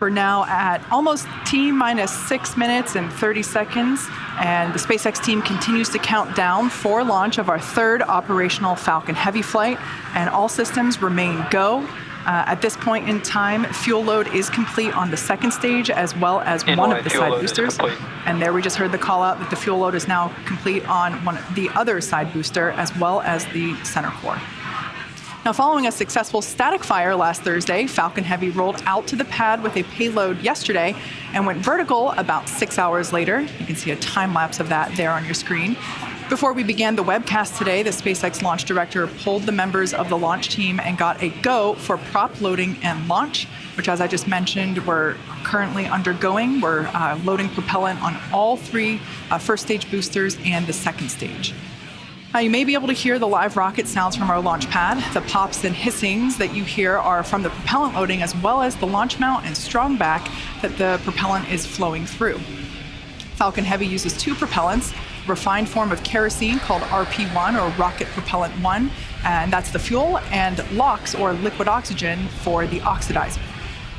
We're now at almost T-minus 6 minutes and 30 seconds, and the SpaceX team continues to count down for launch of our third operational Falcon Heavy flight, and all systems remain go. At this point in time, fuel load is complete on the second stage as well as one of the side boosters. And there we just heard the call out that the fuel load is now complete on the other side booster as well as the center core. Now, following a successful static fire last Thursday, Falcon Heavy rolled out to the pad with a payload yesterday and went vertical about 6 hours later. You can see a time lapse of that there on your screen. Before we began the webcast today, the SpaceX launch director pulled the members of the launch team and got a go for prop loading and launch, which, as I just mentioned, we're currently undergoing. We're loading propellant on all three first stage boosters and the second stage. You may be able to hear the live rocket sounds from our launch pad. The pops and hissings that you hear are from the propellant loading as well as the launch mount and strong back that the propellant is flowing through. Falcon Heavy uses two propellants, a refined form of kerosene called RP1 or Rocket Propellant 1, and that's the fuel, and LOX or liquid oxygen for the oxidizer.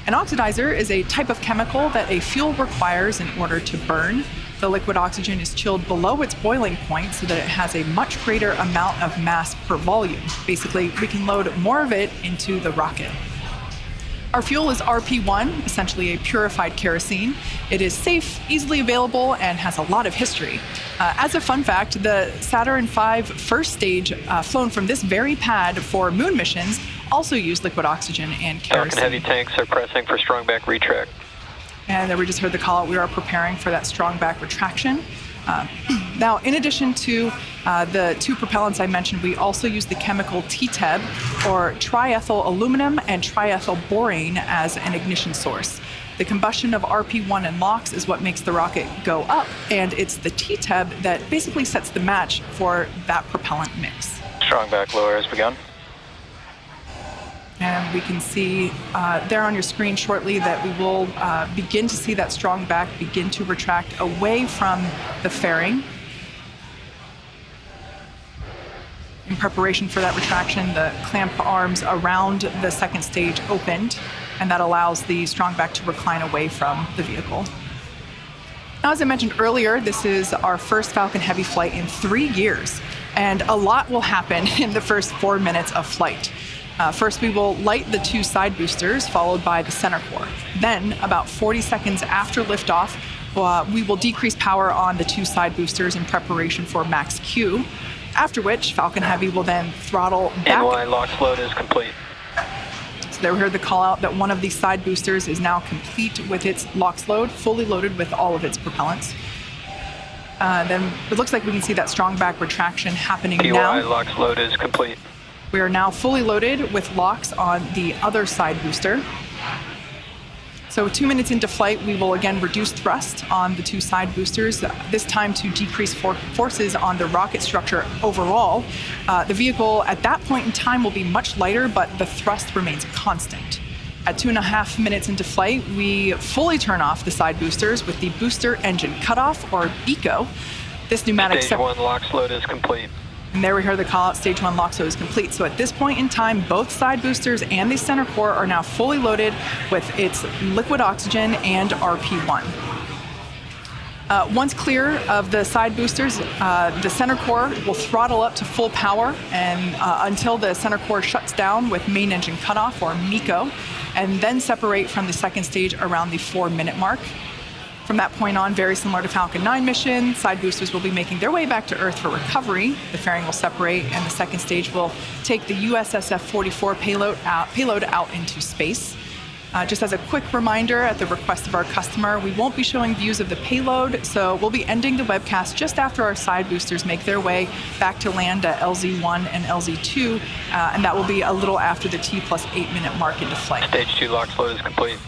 An oxidizer is a type of chemical that a fuel requires in order to burn. The liquid oxygen is chilled below its boiling point so that it has a much greater amount of mass per volume. Basically, we can load more of it into the rocket. Our fuel is RP1, essentially a purified kerosene. It is safe, easily available, and has a lot of history. As a fun fact, the Saturn V first stage flown from this very pad for moon missions also used liquid oxygen and kerosene. Falcon Heavy tanks are pressing for strong back retract. And then we just heard the call out. We are preparing for that strong back retraction. Now, in addition to the two propellants I mentioned, we also use the chemical TTEB, or triethyl aluminum and triethyl borane, as an ignition source. The combustion of RP1 and LOX is what makes the rocket go up, and it's the TTEB that basically sets the match for that propellant mix. Strong back lower has begun. And we can see there on your screen shortly that we will begin to see that strong back begin to retract away from the fairing. In preparation for that retraction, the clamp arms around the second stage opened, and that allows the strong back to recline away from the vehicle. Now, as I mentioned earlier, this is our first Falcon Heavy flight in 3 years, and a lot will happen in the first 4 minutes of flight. First, we will light the two side boosters, followed by the center core. Then, about 40 seconds after liftoff, we will decrease power on the two side boosters in preparation for max Q, after which Falcon Heavy will then throttle back. NY LOX load is complete. So there we heard the call out that one of these side boosters is now complete with its LOX load, fully loaded with all of its propellants. Then it looks like we can see that strong back retraction happening now. PY LOX load is complete. We are now fully loaded with LOX on the other side booster. So 2 minutes into flight, we will again reduce thrust on the two side boosters, this time to decrease forces on the rocket structure overall. The vehicle at that point in time will be much lighter, but the thrust remains constant. At 2.5 minutes into flight, we fully turn off the side boosters with the booster engine cutoff, or BECO. This pneumatic Stage 1 LOX load is complete. And there we heard the call out, stage 1 LOX load is complete. So at this point in time, both side boosters and the center core are now fully loaded with its liquid oxygen and RP1. Once clear of the side boosters, the center core will throttle up to full power and until the center core shuts down with main engine cutoff, or MECO, and then separate from the second stage around the 4-minute mark. From that point on, very similar to Falcon 9 mission, side boosters will be making their way back to Earth for recovery. The fairing will separate, and the second stage will take the USSF 44 payload out into space. Just as a quick reminder, at the request of our customer, we won't be showing views of the payload, so we'll be ending the webcast just after our side boosters make their way back to land at LZ1 and LZ2, and that will be a little after the T+8-minute mark into flight. Stage 2 LOX load is complete.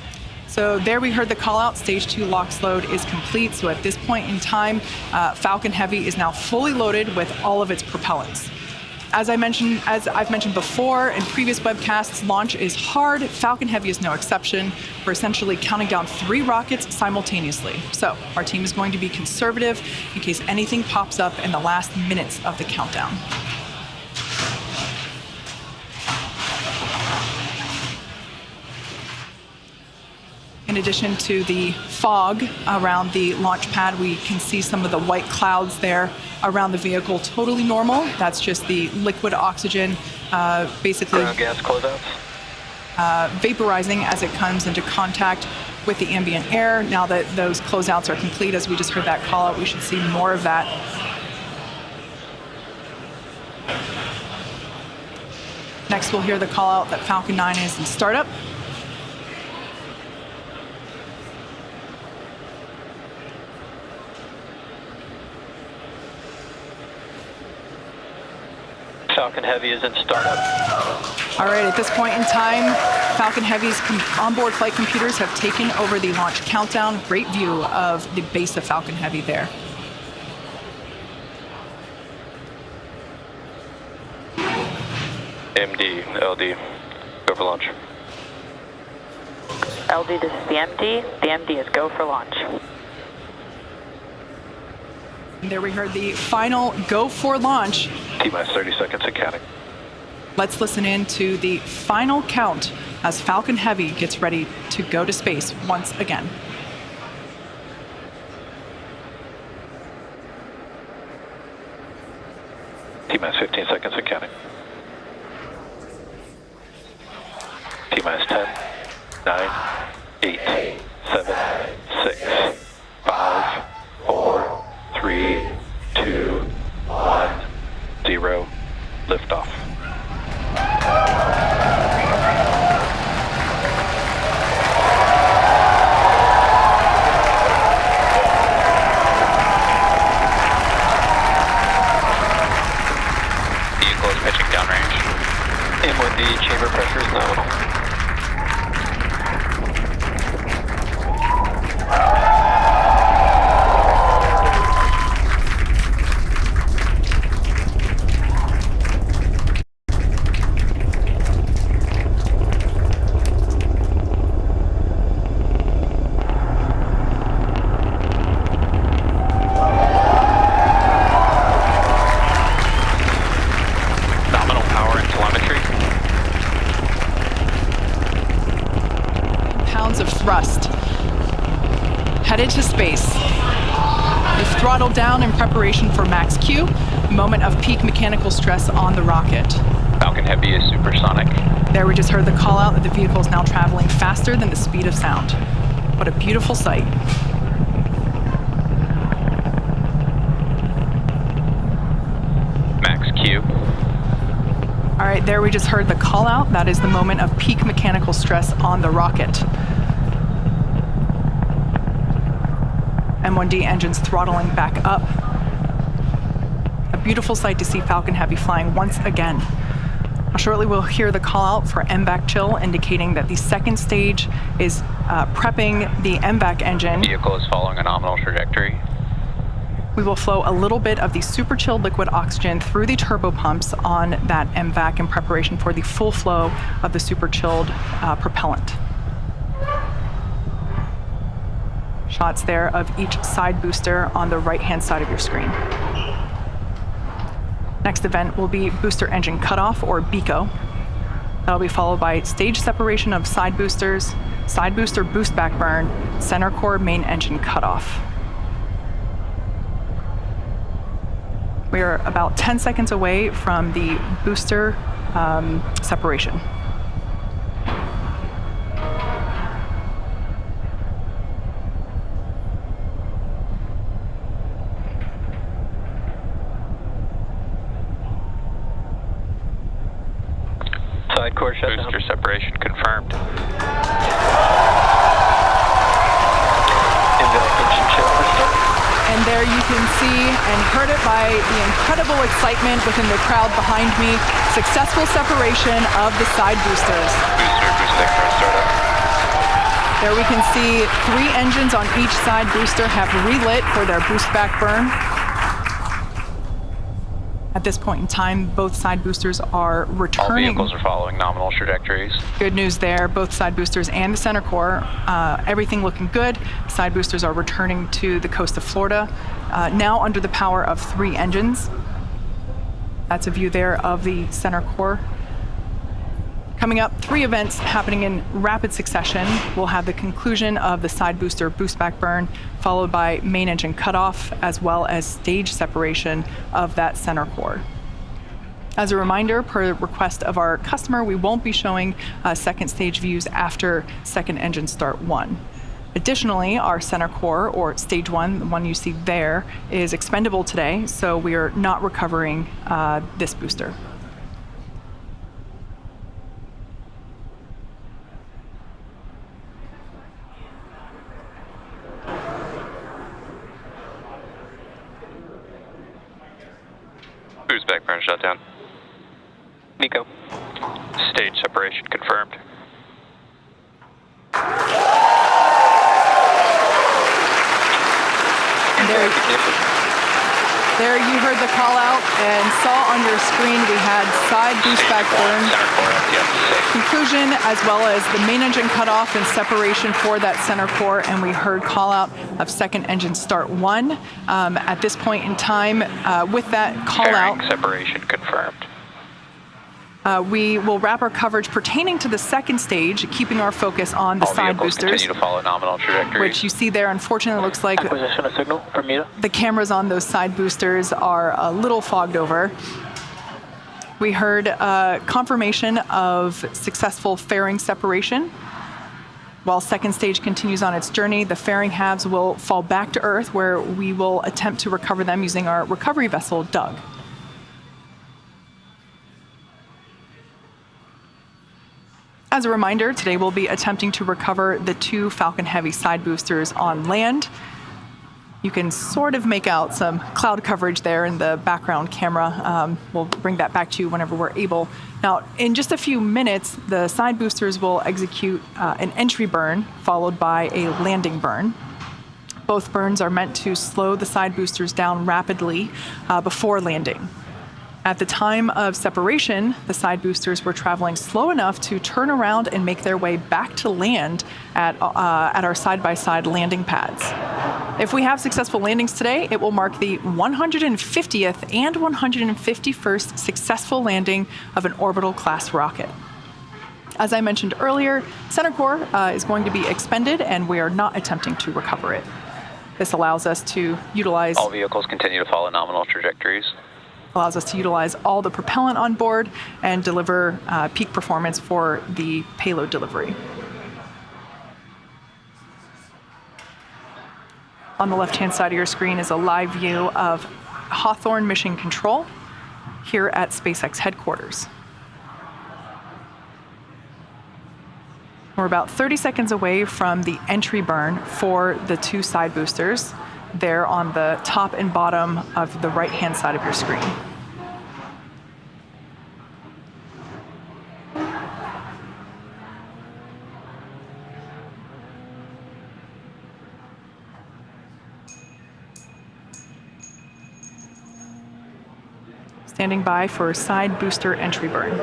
So there we heard the call out, stage 2 LOX load is complete. So at this point in time, Falcon Heavy is now fully loaded with all of its propellants. As I've mentioned before in previous webcasts, launch is hard. Falcon Heavy is no exception. We're essentially counting down 3 rockets simultaneously. So our team is going to be conservative in case anything pops up in the last minutes of the countdown. In In addition to the fog around the launch pad, we can see some of the white clouds there around the vehicle. Totally normal. That's just the liquid oxygen basically Ground gas closeouts. vaporizing as it comes into contact with the ambient air. Now that those closeouts are complete, as we just heard that call out, we should see more of that. Next, we'll hear the call out that Falcon 9 is in startup. Falcon Heavy is in startup. All right, at this point in time, Falcon Heavy's onboard flight computers have taken over the launch countdown. Great view of the base of Falcon Heavy there. MD, LD, go for launch. LD, this is the MD. The MD is go for launch. And there we heard the final go for launch. T-minus 30 seconds and counting. Let's listen in to the final count as Falcon Heavy gets ready to go to space once again. T-minus 15 seconds and counting. T-minus 10, 9, 8, 7, 6, 5, 4, 3, 2, 1, 0, liftoff. Vehicle is pitching downrange. M1D chamber pressure is nominal. Of thrust. Headed to space. We've throttled down in preparation for max Q, moment of peak mechanical stress on the rocket. Falcon Heavy is supersonic. There we just heard the call out that the vehicle is now traveling faster than the speed of sound. What a beautiful sight. Max Q. All right, there we just heard the call out. That is the moment of peak mechanical stress on the rocket. M1D engines throttling back up. A beautiful sight to see Falcon Heavy flying once again. Now, shortly we'll hear the call out for MVAC chill, indicating that the second stage is prepping the MVAC engine. Vehicle is following a nominal trajectory. We will flow a little bit of the super chilled liquid oxygen through the turbo pumps on that MVAC in preparation for the full flow of the super chilled propellant. Shots there of each side booster on the right-hand side of your screen. Next event will be booster engine cutoff, or BECO. That'll be followed by stage separation of side boosters, side booster boost back burn, center core main engine cutoff. We are about 10 seconds away from the booster separation. Side core shutdown. Booster separation confirmed. And there you can see and heard it by the incredible excitement within the crowd behind me. Successful separation of the side boosters. Booster startup. There we can see 3 engines on each side booster have relit for their boost back burn. At this point in time, both side boosters are returning. All vehicles are following nominal trajectories. Good news there, both side boosters and the center core, everything looking good. Side boosters are returning to the coast of Florida, now under the power of 3 engines. That's a view there of the center core. Coming up, 3 events happening in rapid succession. We'll have the conclusion of the side booster boost back burn, followed by main engine cutoff, as well as stage separation of that center core. As a reminder, per request of our customer, we won't be showing second stage views after second engine start 1. Additionally, our center core, or stage 1, the one you see there, is expendable today, so we are not recovering this booster. Boost back burn shutdown. Nico. Stage separation confirmed. There you heard the call out and saw on your screen we had side boost back burn conclusion, as well as the main engine cutoff and separation for that center core, and we heard call out of second engine start 1. At this point in time, with that call out, Separation confirmed. we will wrap our coverage pertaining to the second stage, keeping our focus on the side boosters, continue to follow nominal trajectories. which you see there. Unfortunately, it looks like Acquisition of signal from Bermuda. the cameras on those side boosters are a little fogged over. We heard confirmation of successful fairing separation. While second stage continues on its journey, the fairing halves will fall back to Earth, where we will attempt to recover them using our recovery vessel, Doug. As a reminder, today we'll be attempting to recover the 2 Falcon Heavy side boosters on land. You can sort of make out some cloud coverage there in the background camera. We'll bring that back to you whenever we're able. Now, in just a few minutes, the side boosters will execute an entry burn followed by a landing burn. Both burns are meant to slow the side boosters down rapidly before landing. At the time of separation, the side boosters were traveling slow enough to turn around and make their way back to land at our side-by-side landing pads. If we have successful landings today, it will mark the 150th and 151st successful landing of an orbital class rocket. As I mentioned earlier, center core is going to be expended, and we are not attempting to recover it. This allows us to utilize... All vehicles continue to follow nominal trajectories. Allows us to utilize all the propellant on board and deliver peak performance for the payload delivery. On the left-hand side of your screen is a live view of Hawthorne Mission Control here at SpaceX headquarters. We're about 30 seconds away from the entry burn for the 2 side boosters. There on the top and bottom of the right-hand side of your screen. Standing by for side booster entry burn.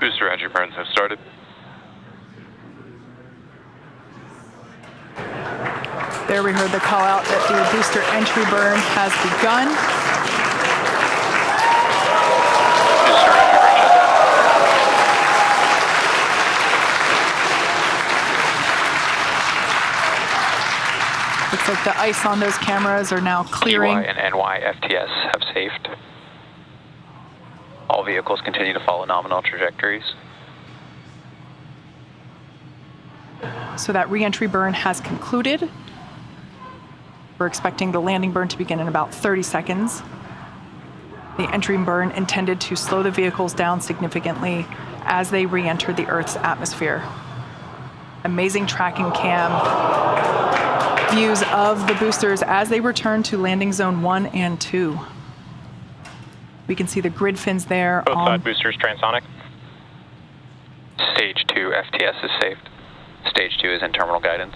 Booster entry burns have started. There we heard the call out that the booster entry burn has begun. Booster entry burn shutdown. Looks like the ice on those cameras are now clearing. EY and NY FTS have safed. All vehicles continue to follow nominal trajectories. So that re-entry burn has concluded. We're expecting the landing burn to begin in about 30 seconds. The entry burn intended to slow the vehicles down significantly as they re-enter the Earth's atmosphere. Amazing tracking cam views of the boosters as they return to landing zone 1 and 2. We can see the grid fins there. Both side boosters transonic. Stage 2 FTS is saved. Stage 2 is in terminal guidance.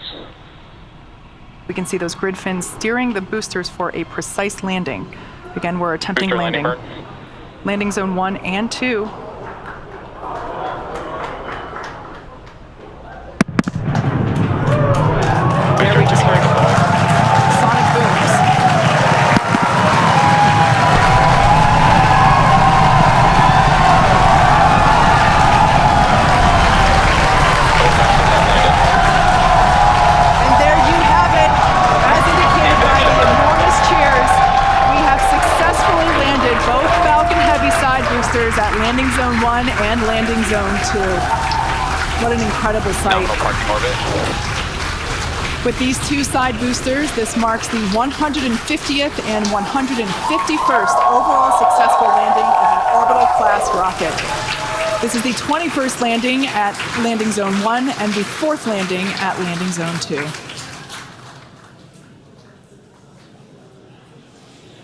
We can see those grid fins steering the boosters for a precise landing. Again, we're attempting Booster landing. Landing zone 1 and 2. There we just heard sonic booms. Zone 2. What an incredible sight. Nominal parking orbit. With these two side boosters, this marks the 150th and 151st overall successful landing of an orbital class rocket. This is the 21st landing at Landing Zone 1 and the 4th landing at Landing Zone 2.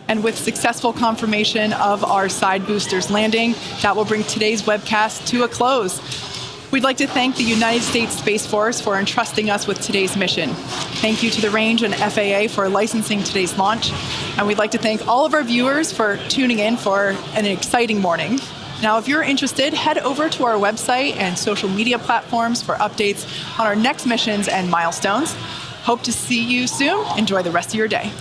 And with successful confirmation of our side boosters landing, that will bring today's webcast to a close. We'd like to thank the United States Space Force for entrusting us with today's mission. Thank you to the Range and FAA for licensing today's launch. And we'd like to thank all of our viewers for tuning in for an exciting morning. Now, if you're interested, head over to our website and social media platforms for updates on our next missions and milestones. Hope to see you soon. Enjoy the rest of your day.